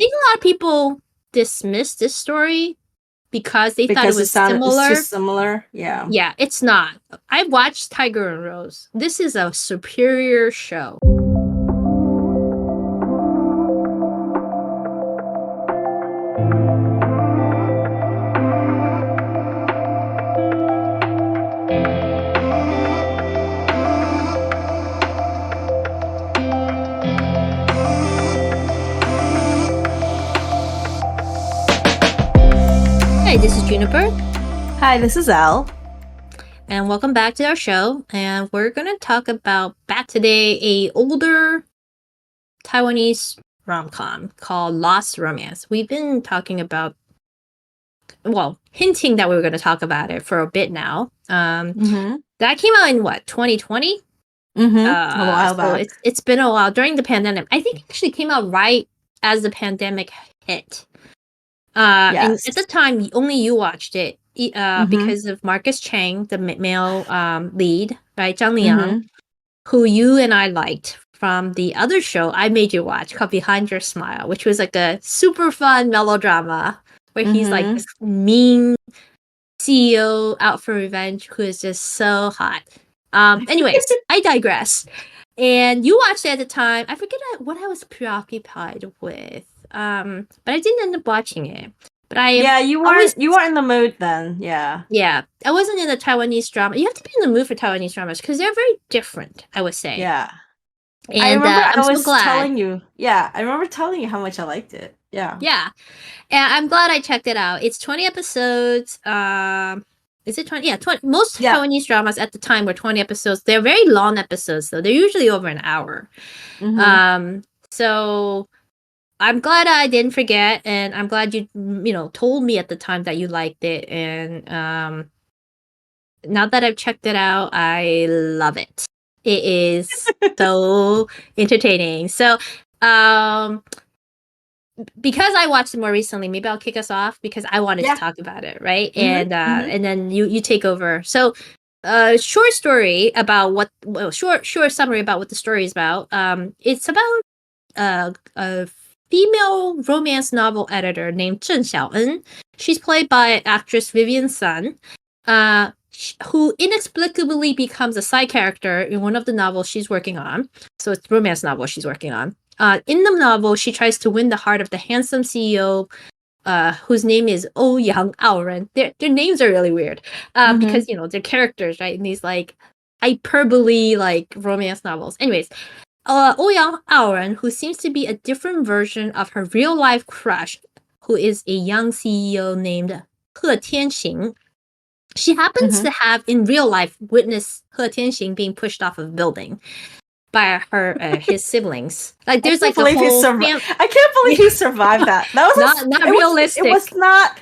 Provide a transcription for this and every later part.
think a lot of people dismiss this story because they thought it was similar. It's too similar. Yeah. Yeah, it's not. I watched Tiger and Rose. This is a superior show. Hey, this is Juniper. Hi, this is Elle. And welcome back to our show. And we're going to talk about back today a older Taiwanese rom-com called Lost Romance. We've been talking about, hinting that we were going to talk about it for a bit now. That came out in what, 2020? A while back. It's been a while during the pandemic. I think it actually came out right as the pandemic hit. And at the time, only you watched it because of Marcus Chang, the male lead, right? Zhang Liang, who you and I liked from the other show I made you watch called Behind Your Smile, which was like a super fun melodrama where he's like this mean CEO out for revenge who is just so hot. Anyways, I digress. And you watched it at the time. I forget what I was preoccupied with. But I didn't end up watching it. But you weren't in the mood then. Yeah. Yeah. I wasn't in the Taiwanese drama. You have to be in the mood for Taiwanese dramas because they're very different, I would say. Yeah. And I remember I'm so glad. telling you. Yeah, I remember telling you how much I liked it. Yeah. Yeah. And I'm glad I checked it out. It's 20 episodes. Is it 20? Yeah, 20. Most Taiwanese dramas at the time were 20 episodes. They're very long episodes, though. They're usually over an hour. So I'm glad I didn't forget, and I'm glad you told me at the time that you liked it. And now that I've checked it out, I love it. It is so entertaining. So because I watched it more recently, maybe I'll kick us off because I wanted to talk about it, right? And then you take over. So short story about short summary about what the story is about. It's about a female romance novel editor named Zheng Xiaoen. She's played by actress Vivian's son, who inexplicably becomes a side character in one of the novels she's working on. So it's a romance novel she's working on. In the novel, she tries to win the heart of the handsome CEO, whose name is Ouyang Aoren. Their names are really weird because, they're characters, right? In these like hyperbole like romance novels. Anyways, Ouyang Aoren, who seems to be a different version of her real life crush, who is a young CEO named He Tianxing. She happens to have in real life witnessed He Tianxing being pushed off of a building by his siblings. Like there's like a whole I can't believe he survived that. That was not realistic. It was not.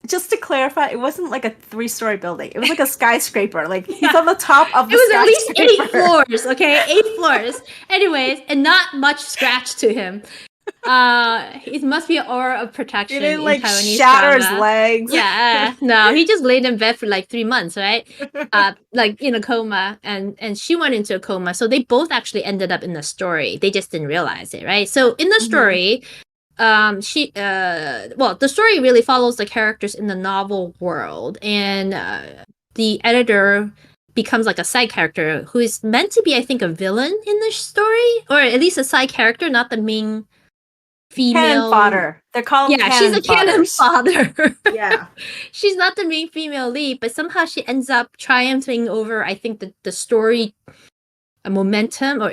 Just to clarify, it wasn't like a 3-story building. It was like a skyscraper. Like he's on the top of the skyscraper. It was at least 8 floors, okay? 8 floors. Anyways, and not much scratch to him. It must be an aura of protection. He didn't in Taiwanese shatter drama. his legs. Yeah, no, he just laid in bed for like 3 months, right? Like in a coma, and she went into a coma. So they both actually ended up in the story. They just didn't realize it, right? So in the story, the story really follows the characters in the novel world, and the editor becomes like a side character who is meant to be, I think, a villain in the story, or at least a side character, not the main female. Cannon fodder. They're called she's a cannon fodder. Yeah. She's not the main female lead, but somehow she ends up triumphing over, I think, the story momentum or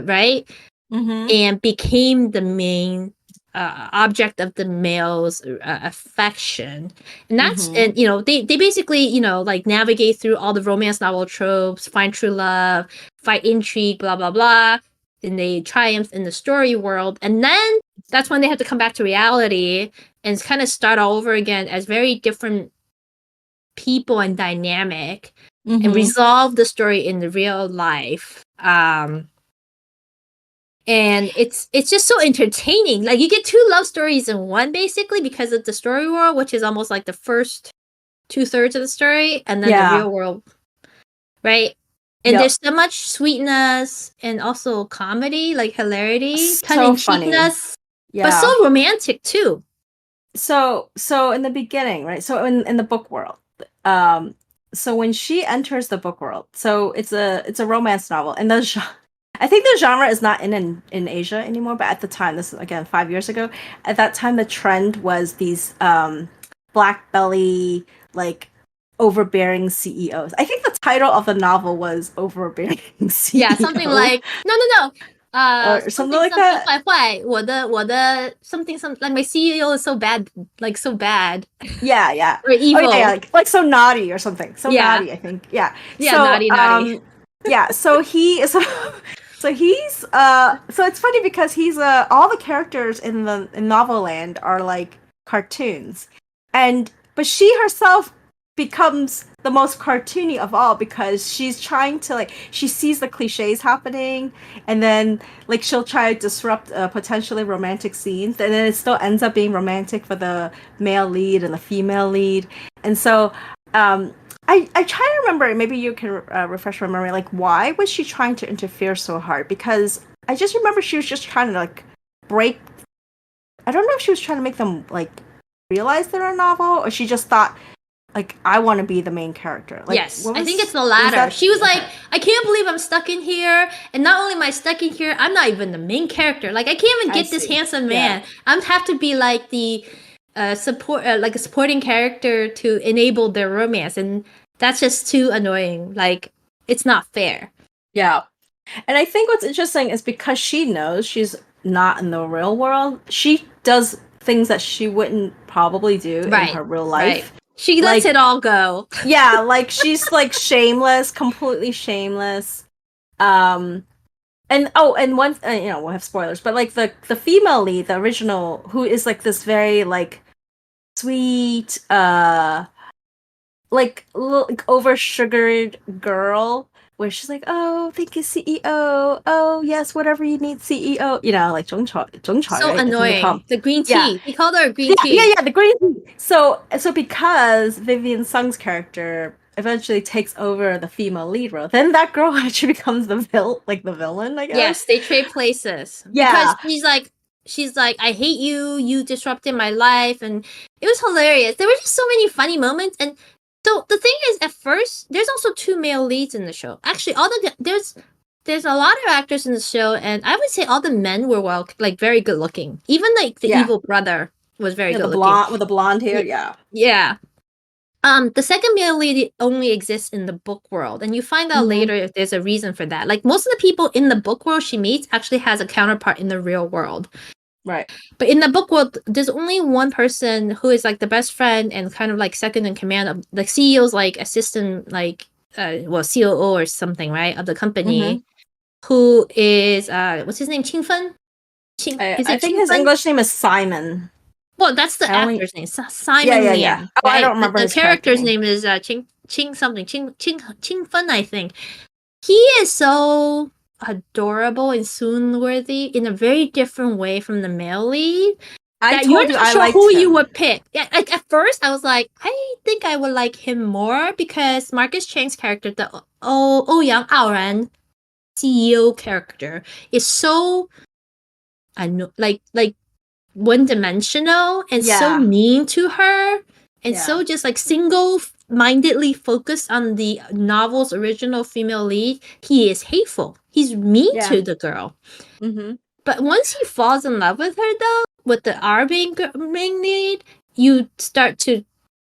right? And became the main object of the male's affection. And that's and they basically like navigate through all the romance novel tropes, find true love, fight intrigue, blah blah blah, and they triumph in the story world. And then that's when they have to come back to reality and kind of start all over again as very different people and dynamic, and resolve the story in the real life. And it's just so entertaining. Like you get 2 love stories in one, basically, because of the story world, which is almost like the first 2/3 of the story, and then the real world, right? And there's so much sweetness and also comedy, like hilarity, tongue-in-cheekness. but so romantic too. So in the beginning, right? So in the book world, so when she enters the book world, so it's a romance novel, and I think the genre is not in Asia anymore, but at the time, this is again 5 years ago, at that time the trend was these black belly, like, overbearing CEOs. I think the title of the novel was Overbearing CEO. Yeah, something like no. Or something like that. 坏坏，我的 something like my CEO is so bad, like so bad. Yeah. Or evil. Oh, yeah, like so naughty or something. So naughty, I think. Yeah. Yeah, so, naughty. Yeah, so he's so it's funny because he's all the characters in Novel Land are like cartoons. But she herself becomes the most cartoony of all because she's trying to, like, she sees the cliches happening, and then, like, she'll try to disrupt potentially romantic scenes, and then it still ends up being romantic for the male lead and the female lead. And so I try to remember, maybe you can refresh my memory, like, why was she trying to interfere so hard? Because I just remember she was just trying to, like, break, I don't know if she was trying to make them, like, realize they're a novel, or she just thought, like, I want to be the main character. Like, yes, I think it's the latter. She was like, I can't believe I'm stuck in here, and not only am I stuck in here, I'm not even the main character. Like, I can't even get this handsome man. I have to be like the support, like a supporting character to enable their romance, and that's just too annoying. Like, it's not fair. Yeah, and I think what's interesting is because she knows she's not in the real world, she does things that she wouldn't probably do in her real life. Right. She lets it all go. Yeah, like, she's like shameless, completely shameless. And one, we'll have spoilers, but like the female lead, the original, who is like this very like sweet, like over sugared girl, where she's like, oh, thank you, CEO. Oh, yes, whatever you need, CEO. You know, like Zhong Chai. So right? Annoying. The green tea. Yeah. He called her green tea. Yeah, the green tea. So because Vivian Sung's character eventually takes over the female lead role, then that girl actually becomes the villain, I guess. Yes, they trade places. Yeah. Because she's like, I hate you. You disrupted my life, and it was hilarious. There were just so many funny moments, and so the thing is, at first, there's also 2 male leads in the show. Actually, there's a lot of actors in the show, and I would say all the men were very good looking. Even like the evil brother was very good looking with the blonde hair. Yeah. The second male lead only exists in the book world, and you find out later if there's a reason for that. Like, most of the people in the book world she meets actually has a counterpart in the real world. Right. But in the book world, there's only one person who is like the best friend and kind of like second in command of the CEO's like assistant, like COO or something, right, of the company, who is what's his name? Qingfen? I think his English name is Simon. Well, that's the actor's name, Simon Lian. Yeah. Oh, right? I don't remember his character's name is Qingfen, I think. He is so adorable and swoon-worthy in a very different way from the male lead. You're not sure who you would pick. Yeah, at first I was like, I think I would like him more because Marcus Chang's character, the Ouyang Aoran CEO character, is so like one-dimensional and so mean to her, and so just like single-mindedly focused on the novel's original female lead. He is hateful. He's mean to the girl. But once he falls in love with her, though, with the main lead, you start to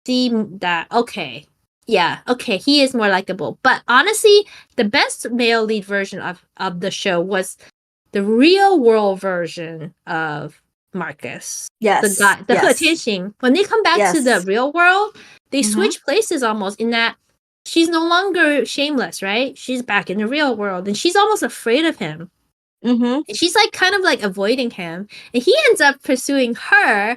see that, okay, he is more likable. But honestly, the best male lead version of the show was the real world version of Marcus. Yes. The guy, the He Tianxing. When they come back to the real world, they switch places almost, in that she's no longer shameless, right? She's back in the real world, and she's almost afraid of him. And she's like kind of like avoiding him, and he ends up pursuing her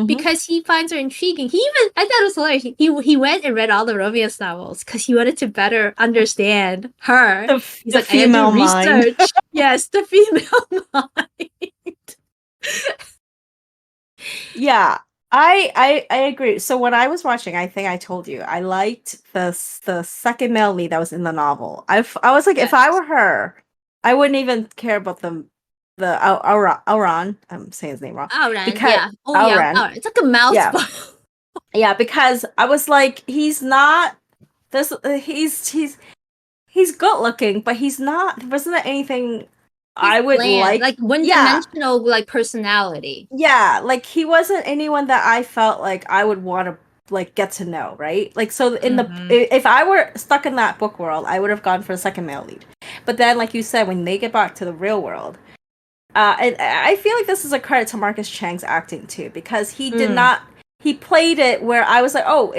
because he finds her intriguing. I thought it was hilarious. He went and read all the romance novels because he wanted to better understand her. He's the like, female mind. Yes, the female mind. Yeah, I agree. So when I was watching, I think I told you I liked the second male lead that was in the novel. I was like, if I were her, I wouldn't even care about Auron. I'm saying his name wrong. Auran, Because yeah. Oh, Auran. yeah. It's like a mouthful. Yeah, because I was like, he's not this. He's good looking, but he's not. There wasn't anything I would bland, like. one-dimensional, like personality. Yeah, like he wasn't anyone that I felt like I would want to like get to know, right? Like so in the if I were stuck in that book world, I would have gone for the second male lead. But then, like you said, when they get back to the real world, and I feel like this is a credit to Marcus Chang's acting too, because he did not. He played it where I was like, oh,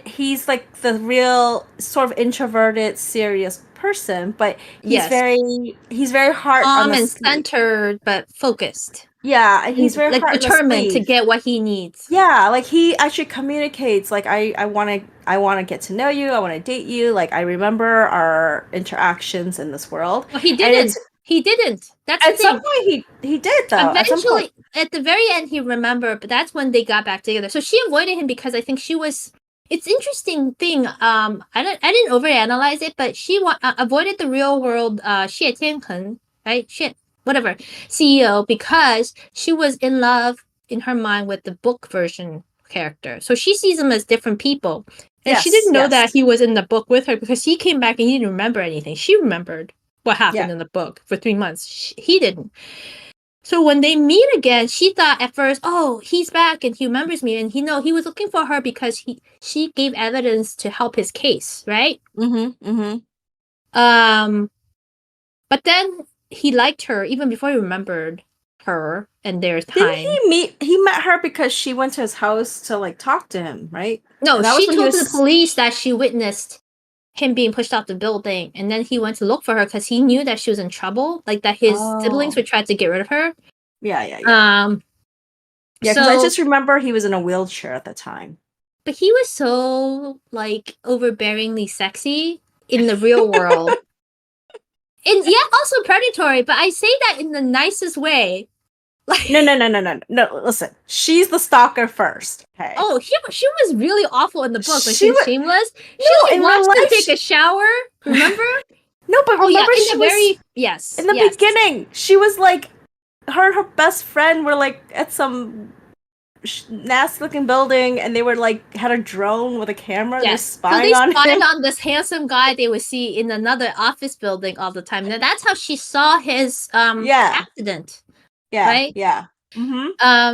he's like the real sort of introverted, serious person, but he's very hard on the and centered, but focused. Yeah, and he's very like hard determined to get what he needs. Yeah, like he actually communicates. Like I want to get to know you. I want to date you. Like I remember our interactions in this world. Well, he didn't. He didn't. That's at some point he did though. Eventually, at the very end, he remembered. But that's when they got back together. So she avoided him because I think she was. It's interesting thing. I didn't overanalyze it, but she avoided the real world. Xie Tianhen, right? Xie, whatever, CEO, because she was in love in her mind with the book version character. So she sees them as different people, and she didn't know that he was in the book with her because he came back and he didn't remember anything. She remembered what happened in the book for 3 months. He didn't. So when they meet again, she thought at first, oh, he's back and he remembers me. And he was looking for her because she gave evidence to help his case, right? But then he liked her even before he remembered her and their time. He met her because she went to his house to like talk to him, right? No, she told the police that she witnessed him being pushed off the building, and then he went to look for her because he knew that she was in trouble, like that his siblings would try to get rid of her. Yeah, because I just remember he was in a wheelchair at the time. But he was so like overbearingly sexy in the real world. And also predatory, but I say that in the nicest way. Like, no. Listen, she's the stalker first. Okay. Oh, she was really awful in the book. Like she was shameless. She watched him take a shower. Remember? No, but remember in the beginning, she was like, her and her best friend were like at some nasty looking building, and they were like had a drone with a camera. Yes, spying so they spied on this handsome guy they would see in another office building all the time. Now that's how she saw his accident. Right? Yeah.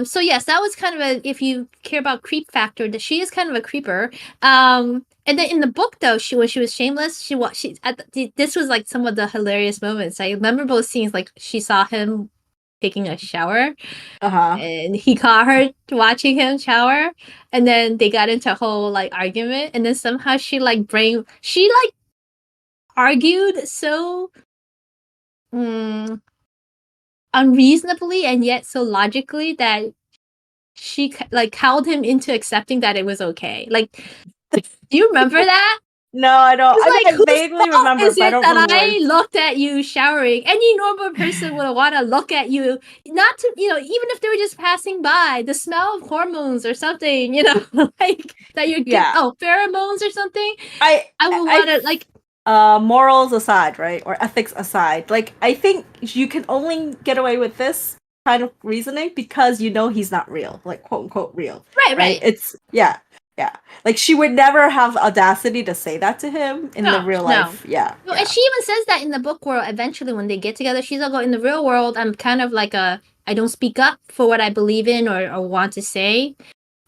So yes, that was kind of if you care about creep factor, that she is kind of a creeper. And then in the book though, when she was shameless, this was like some of the hilarious moments. I remember both scenes, like she saw him taking a shower, and he caught her watching him shower, and then they got into a whole like argument, and then somehow she argued so unreasonably and yet so logically that she like cowed him into accepting that it was okay. Like, do you remember that? No, I don't. I vaguely remember, but I don't remember. I looked at you showering. Any normal person would want to look at you, not to, even if they were just passing by, the smell of hormones or something, like that you're getting, pheromones or something. I would want to like. Morals aside, right, or ethics aside, like I think you can only get away with this kind of reasoning because he's not real, like quote unquote real. Right. It's like she would never have audacity to say that to him in the real life. No, and she even says that in the book world. Eventually, when they get together, she's like, in the real world, I'm kind of like I don't speak up for what I believe in or want to say.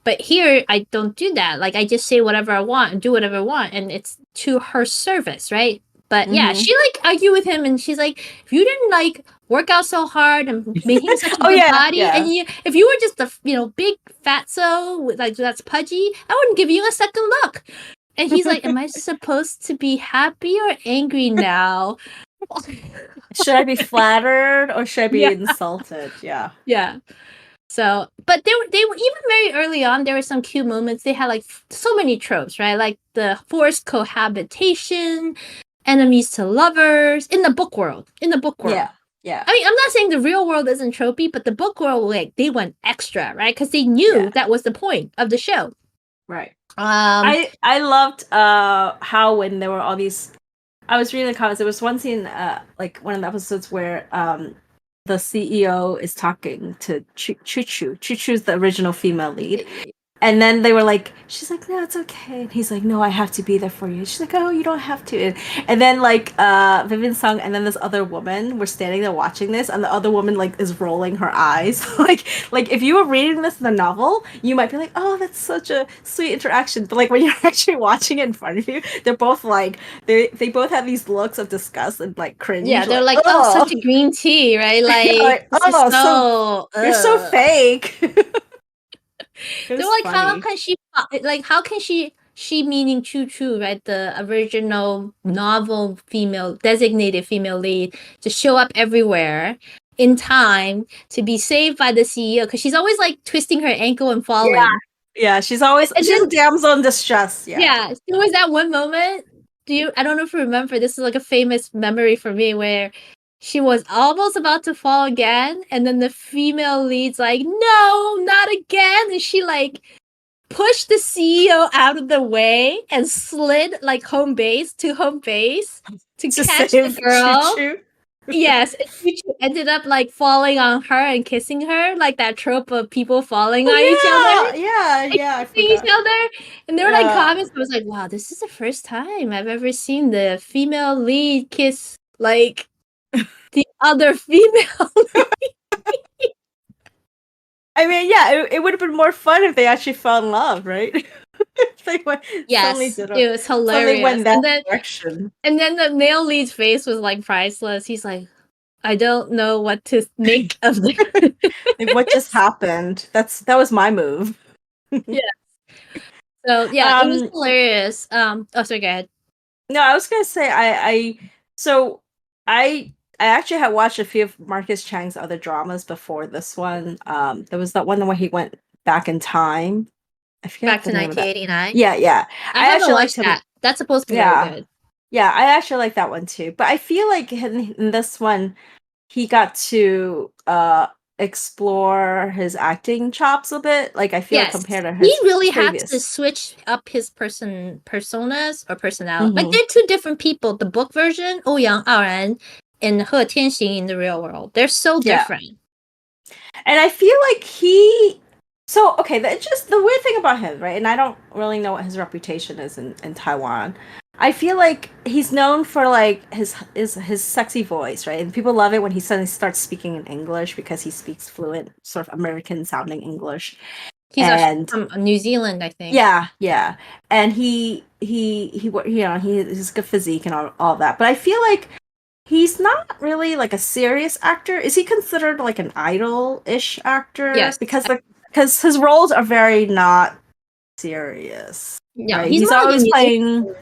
But here, I don't do that. Like, I just say whatever I want and do whatever I want. And it's to her service, right? But yeah, she like argued with him. And she's like, if you didn't like work out so hard and maintain such a good body. Yeah. And if you were just a big fatso with like that's pudgy, I wouldn't give you a second look. And he's like, am I supposed to be happy or angry now? Should I be flattered or should I be insulted? Yeah. Yeah. So, but they were even very early on. There were some cute moments. They had like so many tropes, right? Like the forced cohabitation, enemies to lovers in the book world. Yeah. I mean, I'm not saying the real world isn't tropey, but the book world, like they went extra, right? Because they knew that was the point of the show. Right. I loved how when there were all these. I was reading the comments. There was one scene, like one of the episodes where the CEO is talking to Choo Choo. Choo Choo's the original female lead. And then they were like, she's like, no, it's okay. And he's like, no, I have to be there for you. She's like, oh, you don't have to. And then like Vivian Sung and then this other woman were standing there watching this, and the other woman like is rolling her eyes. like if you were reading this in the novel, you might be like, oh, that's such a sweet interaction. But like when you're actually watching it in front of you, they're both like they both have these looks of disgust and like cringe. Yeah, they're like, oh, such a green tea, right? Like, oh, so you're so fake. They're like, funny. How can she meaning Choo Choo, right? The original novel designated female lead, to show up everywhere in time to be saved by the CEO, because she's always like twisting her ankle and falling. Yeah, she's a damsel in distress. Yeah. There was that one moment. I don't know if you remember, this is like a famous memory for me, where she was almost about to fall again, and then the female lead's like, no, not again. And she like pushed the CEO out of the way and slid like home base to catch the girl. Choo-choo. Yes, and Choo-choo ended up like falling on her and kissing her, like that trope of people falling on each other. Yeah, kissing each other. And there were like comments. I was like, wow, this is the first time I've ever seen the female lead kiss like the other female. I mean, yeah, it would have been more fun if they actually fell in love, right? It was hilarious. Went that direction. And then the male lead's face was like priceless. He's like, I don't know what to make of this. Like, what just happened? That was my move. Yeah. So yeah, it was hilarious. Sorry, go ahead. No, I was gonna say I actually had watched a few of Marcus Chang's other dramas before this one. There was that one where he went back in time. I forget back to 1989. Yeah. I actually watched that. That's supposed to be very good. Yeah, I actually like that one too. But I feel like in this one, he got to explore his acting chops a bit. Like I feel like compared to his he really had to switch up his personas or personality. Mm-hmm. Like they're two different people. The book version, Ouyang Aoran, and He Tianxing in the real world. They're so different. And I feel like the weird thing about him, right? And I don't really know what his reputation is in Taiwan. I feel like he's known for like his sexy voice, right? And people love it when he suddenly starts speaking in English because he speaks fluent, sort of American sounding English. He's from New Zealand, I think. Yeah. And he has good physique and all that. But I feel like he's not really like a serious actor. Is he considered like an idol-ish actor? Yes. Because his roles are very not serious. Yeah, right? He's always playing.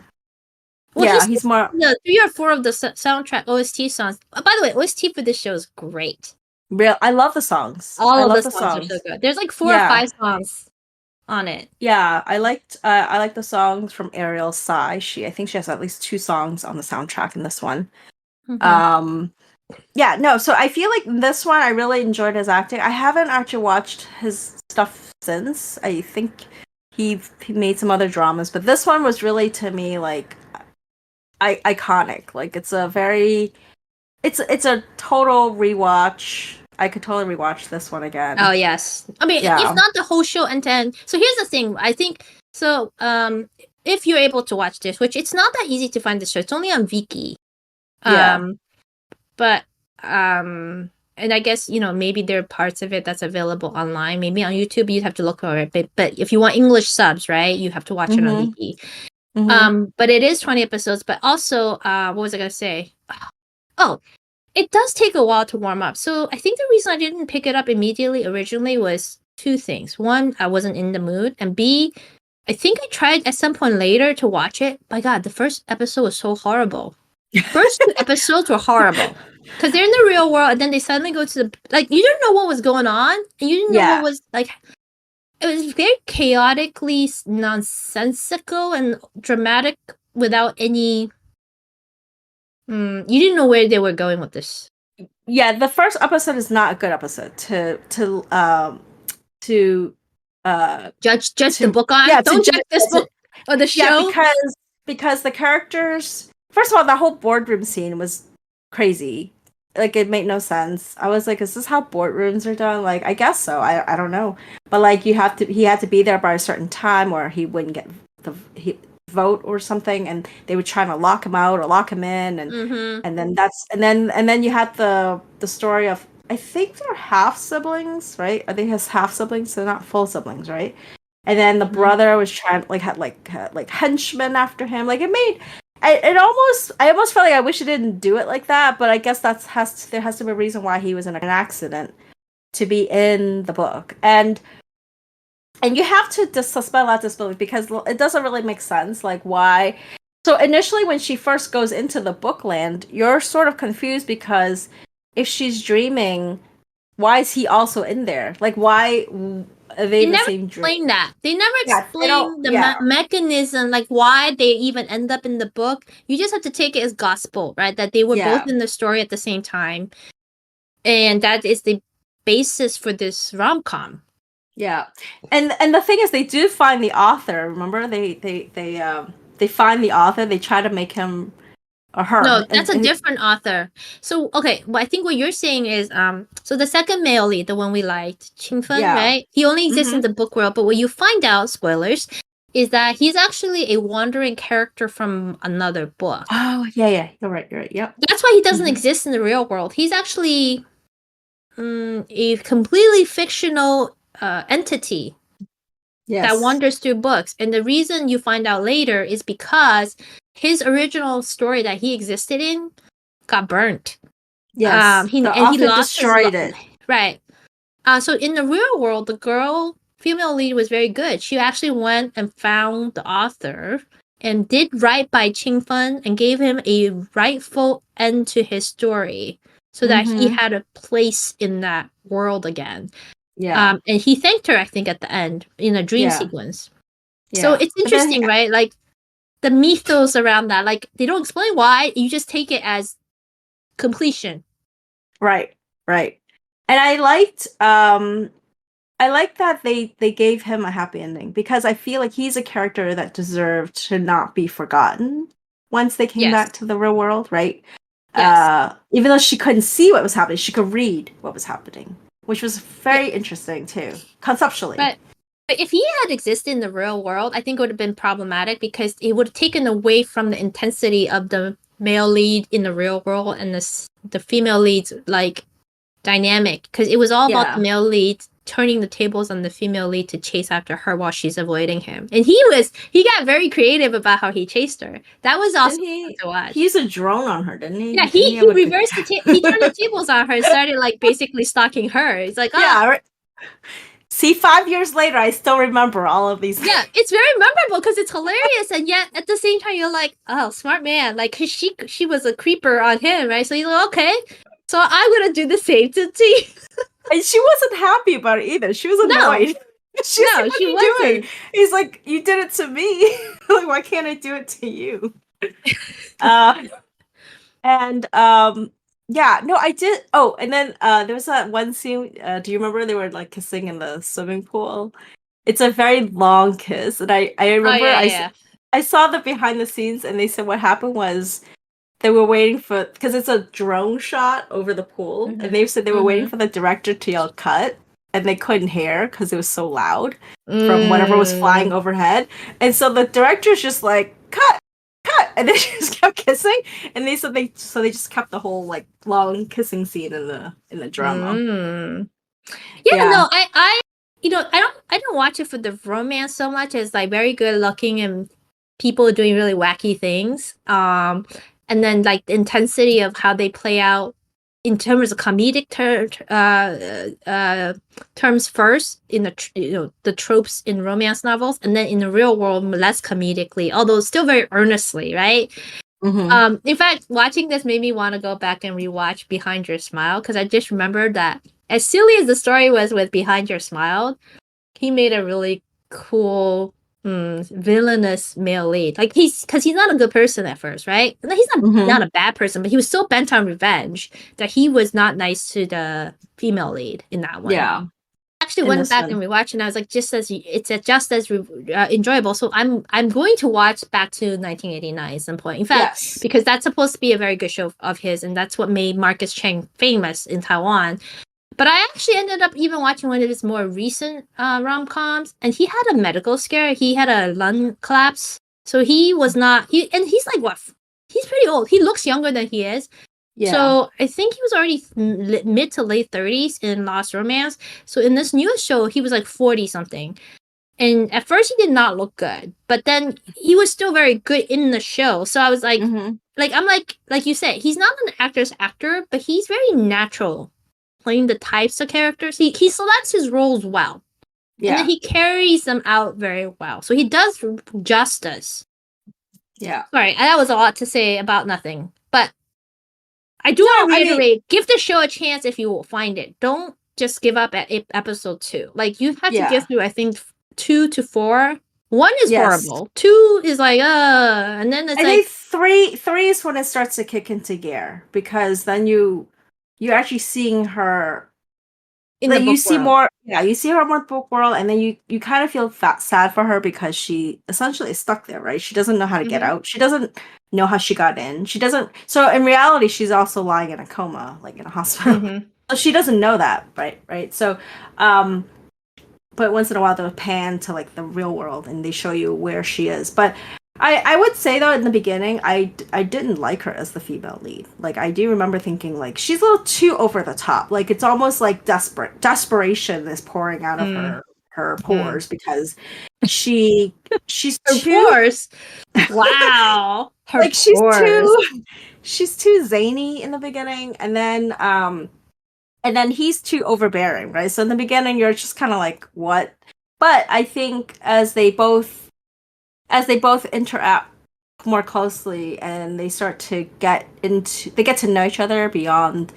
Well, he's more. 3 or 4 of the soundtrack OST songs. By the way, OST for this show is great. I love the songs. All of the songs are so good. There's like 4 or 5 songs on it. Yeah, I liked the songs from Ariel Sai. I think she has at least 2 songs on the soundtrack in this one. Mm-hmm. So I feel like this one I really enjoyed his acting. I haven't actually watched his stuff since. I think he made some other dramas, but this one was really, to me, like iconic. Like it's a total rewatch. I could totally rewatch this one again. Oh yes, I mean if not the whole show end to end. So here's the thing. I think so. If you're able to watch this, which it's not that easy to find this show, it's only on Viki. But and I guess maybe there are parts of it that's available online. Maybe on YouTube you'd have to look for it. But if you want English subs, right, you have to watch it on Viki. Mm-hmm. But it is 20 episodes. But also, what was I gonna say? Oh, it does take a while to warm up. So I think the reason I didn't pick it up immediately originally was 2 things. 1, I wasn't in the mood, and B, I think I tried at some point later to watch it. My God, the first episode was so horrible. First 2 episodes were horrible because they're in the real world, and then they suddenly go to you didn't know what was going on, and you didn't know what was like. It was very chaotically nonsensical and dramatic without any. You didn't know where they were going with this. Yeah, the first episode is not a good episode to judge the book on. Yeah, don't judge this book or the show. Yeah, because the characters. First of all, the whole boardroom scene was crazy. like it made no sense. I was like, is this how boardrooms are done? Like, I guess so. I don't know. But like he had to be there by a certain time or he wouldn't get the vote or something, and they would try to lock him out or lock him in, and then you had the story of, I think they're half siblings, right? Are they his half siblings? They're not full siblings, right? And then the brother was trying like had like henchmen after him. Like I almost felt like I wish it didn't do it like that, but I guess there has to be a reason why he was in an accident to be in the book. And you have to suspend a lot of disbelief because it doesn't really make sense, like why. So initially when she first goes into the bookland, you're sort of confused because if she's dreaming, why is he also in there? Like, why are they the same dream? Explain that. They never explain the mechanism, like why they even end up in the book. You just have to take it as gospel, right? That they were both in the story at the same time. And that is the basis for this rom-com. Yeah. And the thing is, they do find the author. Remember, they find the author. They try to make him or her. No, that's a different author. So, okay, well, I think what you're saying is, so the second male lead, the one we liked, Qingfen, right? He only exists in the book world, but what you find out, spoilers, is that he's actually a wandering character from another book. Oh, yeah. You're right, yep. That's why he doesn't exist in the real world. He's actually a completely fictional entity that wanders through books. And the reason you find out later is because his original story that he existed in got burnt. Yes, he lost destroyed it. Right. So in the real world, the female lead was very good. She actually went and found the author and did right by Qingfen and gave him a rightful end to his story so that he had a place in that world again. Yeah. And he thanked her, I think, at the end in a dream sequence. Yeah. So it's interesting, right? Like the mythos around that, like they don't explain why. You just take it as completion. Right. And I liked that they gave him a happy ending because I feel like he's a character that deserved to not be forgotten once they came back to the real world, right? Yes. Even though she couldn't see what was happening, she could read what was happening, which was very interesting too, conceptually. But if he had existed in the real world, I think it would have been problematic because it would have taken away from the intensity of the male lead in the real world and the female lead's like dynamic, because it was all about the male lead turning the tables on the female lead to chase after her while she's avoiding him. And he got very creative about how he chased her. That was awesome to watch. He used a drone on her, didn't he? Yeah, he reversed he turned the tables on her and started like basically stalking her. It's like, See, 5 years later, I still remember all of these. Yeah, it's very memorable because it's hilarious, and yet at the same time, you're like, oh, smart man. Like, cause she was a creeper on him, right? So you're like, okay, so I'm gonna do the same to T. And she wasn't happy about it either. She was annoyed. She's like, what are you doing? He's like, you did it to me. Like, why can't I do it to you? Yeah, no, I did. Oh, and then there was that one scene. Do you remember they were like kissing in the swimming pool? It's a very long kiss, and I remember I saw the behind the scenes, and they said what happened was they were waiting for, because it's a drone shot over the pool, and they said they were waiting for the director to yell cut, and they couldn't hear because it was so loud from whatever was flying overhead, and so the director's just like cut. And they just kept kissing, and they said they just kept the whole like long kissing scene in the drama. No, I don't watch it for the romance so much as like very good looking and people doing really wacky things. And then like the intensity of how they play out in terms of comedic terms first in the tropes in romance novels, and then in the real world less comedically, although still very earnestly, right? In fact, watching this made me want to go back and rewatch Behind Your Smile, because I just remembered that as silly as the story was with Behind Your Smile, he made a really cool villainous male lead. Like because he's not a good person at first, right? He's not a bad person, but he was so bent on revenge that he was not nice to the female lead in that one. Yeah. actually went back and rewatched, and I was like, it's just as enjoyable. So I'm going to watch back to 1989 at some point. In fact, because that's supposed to be a very good show of his, and that's what made Marcus Chang famous in Taiwan. But I actually ended up even watching one of his more recent rom-coms, and he had a medical scare. He had a lung collapse, so he was not. And he's like what? He's pretty old. He looks younger than he is. Yeah. So I think he was already mid to late 30s in Lost Romance. So in this newest show, he was like 40 something. And at first he did not look good, but then he was still very good in the show. So I was like, I'm like you said, he's not an actor's actor, but he's very natural playing the types of characters. He selects his roles well. Yeah. And then he carries them out very well. So he does justice. Yeah. Sorry, that was a lot to say about nothing. But I do want to reiterate, give the show a chance if you will find it. Don't just give up at episode 2. Like, you have to get through, I think, 2 to 4. 1 is horrible. 2 is like, and then it's like... think 3 is when it starts to kick into gear. Because then you're actually seeing her... In the book you see more... Yeah, you see her more book world, and then you kind of feel sad for her because she essentially is stuck there, right? She doesn't know how to get out. She doesn't know how she got in. She doesn't... So in reality, she's also lying in a coma, like in a hospital. So she doesn't know that, right? So, but once in a while they'll pan to like the real world and they show you where she is. But I would say though, in the beginning, I didn't like her as the female lead. Like, I do remember thinking like she's a little too over the top. Like, it's almost like desperation is pouring out of her pores because she's her too pores. Wow, her like pores. she's too zany in the beginning, and then he's too overbearing, right? So in the beginning, you're just kind of like, what? But I think as they both interact more closely and they start to get to know each other beyond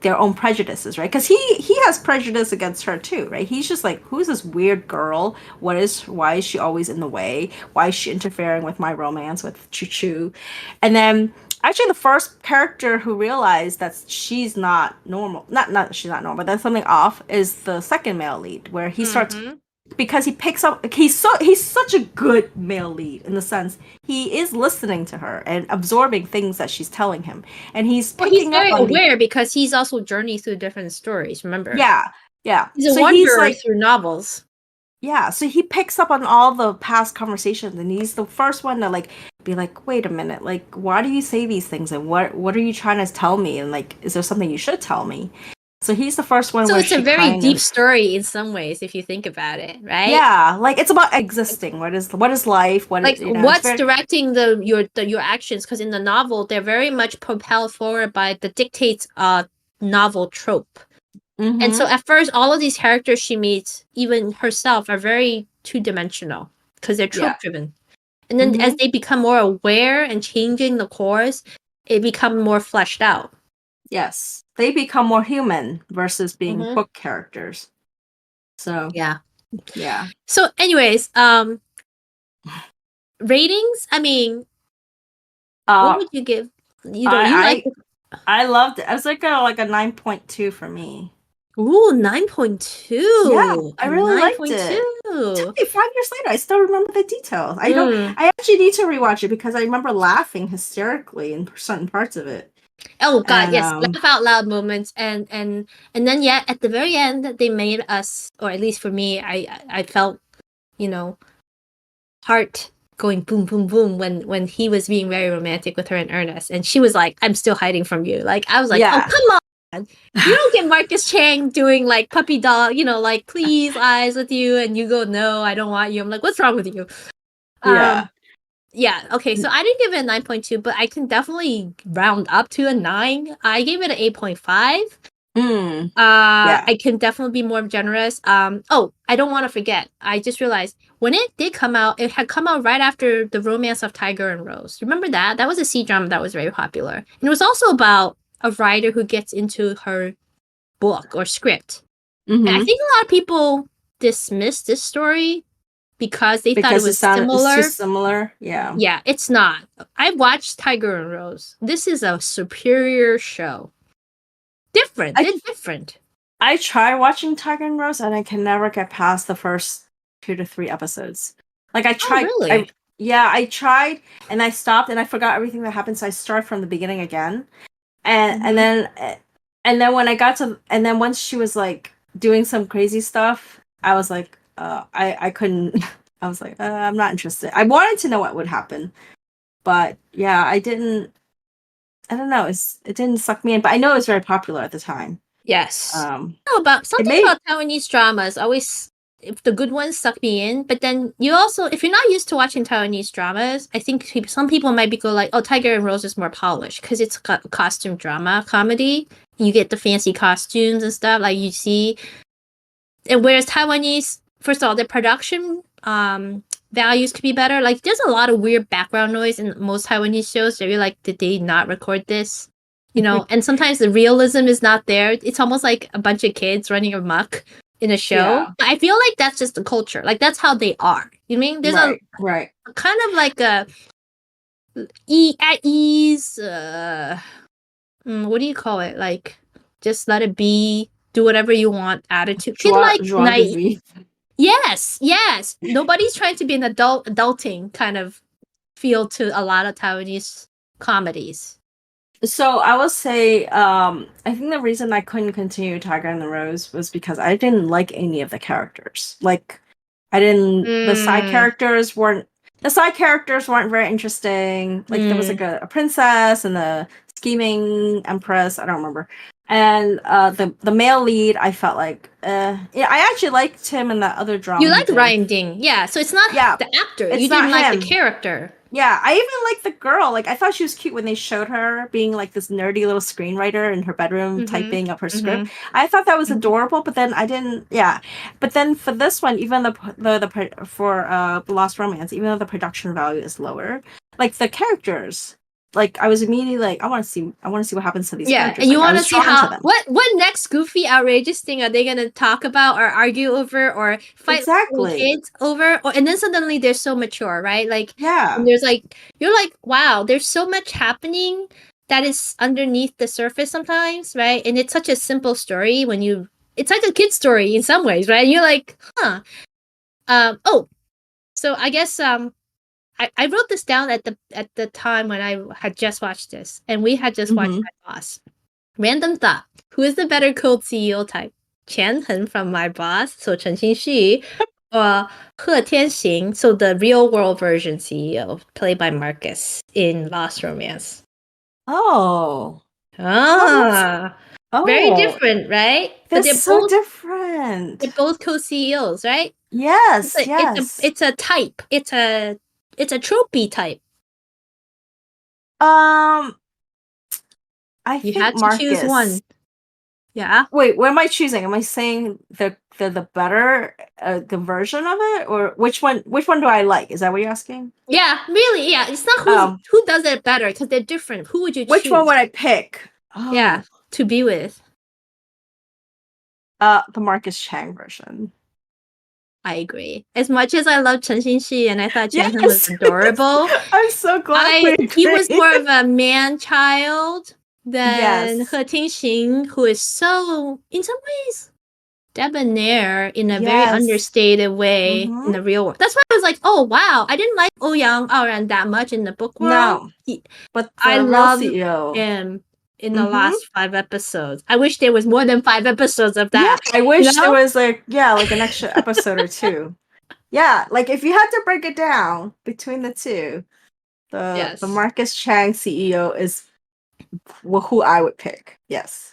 their own prejudices, right? Because he has prejudice against her too, right? He's just like, who's this weird girl? Why is she always in the way? Why is she interfering with my romance with Choo Choo? And then actually the first character who realized that she's not normal, not that she's not normal, but there's something off, is the second male lead, where he starts, because he picks up, he's such a good male lead in the sense he is listening to her and absorbing things that she's telling him, and he's very aware because he's also journeyed through different stories. Remember? Yeah. He's a wanderer through novels. Yeah, so he picks up on all the past conversations, and he's the first one to like be like, wait a minute, like, why do you say these things, and what are you trying to tell me, and like, is there something you should tell me? So he's the first one. So it's a very deep story in some ways, if you think about it, right? Yeah, like it's about existing. What is life? What's directing your actions? Because in the novel, they're very much propelled forward by the dictates of novel trope. And so at first, all of these characters she meets, even herself, are very two-dimensional because they're trope-driven. And then as they become more aware and changing the course, it becomes more fleshed out. Yes. They become more human versus being book characters. So yeah. Yeah. So anyways, ratings, I mean, what would you give? I loved it. I was like a 9.2 for me. Ooh, 9.2. Yeah, I really liked it. It took me 5 years later. I still remember the details. I actually need to rewatch it because I remember laughing hysterically in certain parts of it. Oh God, yes, laugh out loud moments, and then at the very end, they made us, or at least for me, I felt, heart going boom boom boom when he was being very romantic with her in earnest, and she was like, "I'm still hiding from you." Like I was like, "Oh come on, you don't get Marcus Chang doing like puppy dog, like please eyes with you, and you go no, I don't want you." I'm like, "What's wrong with you?" Yeah, okay, so I didn't give it a 9.2, but I can definitely round up to a 9. I gave it an 8.5. I can definitely be more generous. I don't want to forget. I just realized when it did come out, it had come out right after The Romance of Tiger and Rose. Remember that? That was a C-drama that was very popular. And it was also about a writer who gets into her book or script. And I think a lot of people dismissed this story because they thought it was similar. It's too similar. Yeah. Yeah, it's not. I watched Tiger and Rose. This is a superior show. Different. It's different. I try watching Tiger and Rose, and I can never get past the first 2 to 3 episodes. Like I tried, really? I tried, and I stopped, and I forgot everything that happened. So I started from the beginning again, and then when I got to, and then once she was like doing some crazy stuff, I was like, I couldn't. I was like, I'm not interested. I wanted to know what would happen, but yeah, I didn't. I don't know. It didn't suck me in, but I know it was very popular at the time. Yes. No, about something about Taiwanese dramas always, if the good ones suck me in, but then you also, if you're not used to watching Taiwanese dramas, I think some people might be go like, oh, Tiger and Rose is more polished because it's costume drama comedy. You get the fancy costumes and stuff like you see, and whereas Taiwanese, first of all, the production values could be better. Like there's a lot of weird background noise in most Taiwanese shows that you're like, did they not record this? And sometimes the realism is not there. It's almost like a bunch of kids running amok in a show. Yeah. But I feel like that's just the culture. Like that's how they are. You know what I mean? There's a kind of like a at ease. What do you call it? Like just let it be, do whatever you want attitude. Joie de vivre. Yes. Nobody's trying to be an adulting kind of feel to a lot of Taiwanese comedies. So I will say, I think the reason I couldn't continue Tiger and the Rose was because I didn't like any of the characters. Like, I didn't. The side characters weren't very interesting. Like there was like a princess and the scheming empress. I don't remember. And the male lead, I felt like, I actually liked him in that other drama. You liked Ryan Ding, yeah. So it's not the actor. You didn't like the character. Yeah, I even liked the girl. Like, I thought she was cute when they showed her being like this nerdy little screenwriter in her bedroom typing up her script. I thought that was adorable, but then I didn't. Yeah, but then for this one, even for Lost Romance, even though the production value is lower, like the characters, like I was immediately like, I want to see what happens to these characters. And you like, want to see how what next goofy, outrageous thing are they going to talk about or argue over or fight kids over? And then suddenly they're so mature, right? Like, and there's like, you're like, wow, there's so much happening that is underneath the surface sometimes, right? And it's such a simple story it's like a kid's story in some ways, right? And you're like, huh. So I guess I wrote this down at the time when I had just watched this, and we had just watched My Boss. Random thought: who is the better cold CEO type? Qian Hen from My Boss, so Chen Xinxi, or He Tianxing, so the real world version CEO, played by Marcus in Lost Romance. Very different, right? But they're so different. They're both co-CEOs, right? Yes, it's a type. It's a tropey type. I think you had to Marcus. Choose one. Yeah. Wait, what am I choosing? Am I saying the better the version of it, or which one do I like? Is that what you're asking? Yeah, really. Yeah, it's not who does it better because they're different. Who would you choose? Which one would I pick? Yeah, to be with. The Marcus Chang version. I agree. As much as I love Chen Xinxi and I thought Chen Hen was adorable, I'm so glad he was more of a man-child than He Tianxing, who is so, in some ways, debonair in a very understated way in the real world. That's why I was like, oh, wow. I didn't like Ouyang Aoran that much in the book world. No, but I love him in the last 5 episodes. I wish there was more than 5 episodes of that. Yeah, I wish there was like an extra episode or 2. Yeah, like if you had to break it down between the two, the Marcus Chang CEO is who I would pick. Yes.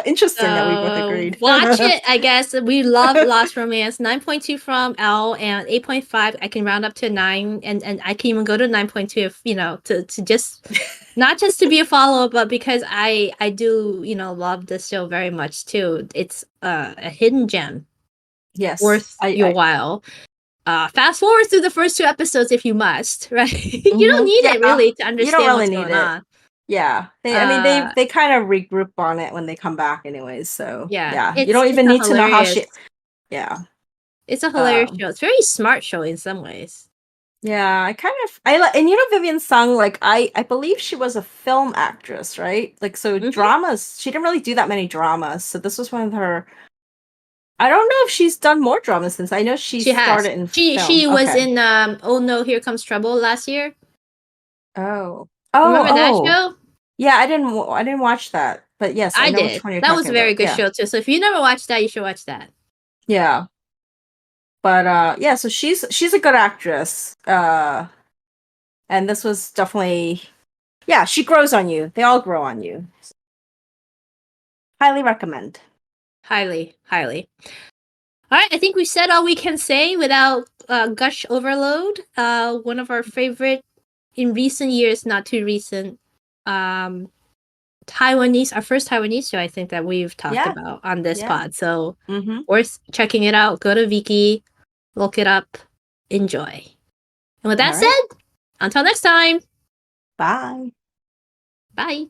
Interesting that we both agreed. Watch it, I guess. We love Lost Romance. 9.2 from Elle and 8.5. I can round up to 9, and I can even go to 9.2 if to just not just to be a follow-up, but because I do love this show very much too. It's a hidden gem. Yes, worth your while. Fast forward through the first 2 episodes if you must, right? You don't need it really to understand what's going on. Yeah, they kind of regroup on it when they come back, anyways. So you don't even need to know how she. Yeah, it's a hilarious show. It's a very smart show in some ways. Yeah, I like, and Vivian Sung, like I believe she was a film actress, right? Like, so dramas, she didn't really do that many dramas. So this was one of her. I don't know if she's done more dramas since. I know she has. started in film. She was in Oh No, Here Comes Trouble last year. Oh. Remember that Oh. show? Yeah, I didn't watch that. But yes, I know which did. one you're That was talking a very about. good Yeah. show too. So if you never watched that, you should watch that. Yeah. But yeah, so she's a good actress. And this was definitely, yeah, she grows on you. They all grow on you. Highly recommend. Highly, highly. All right, I think we said all we can say without gush overload. One of our favorite in recent years, not too recent, Taiwanese, our first Taiwanese show, I think that we've talked about on this pod. So worth checking it out. Go to Viki, look it up, enjoy. And with that said, until next time. Bye. Bye.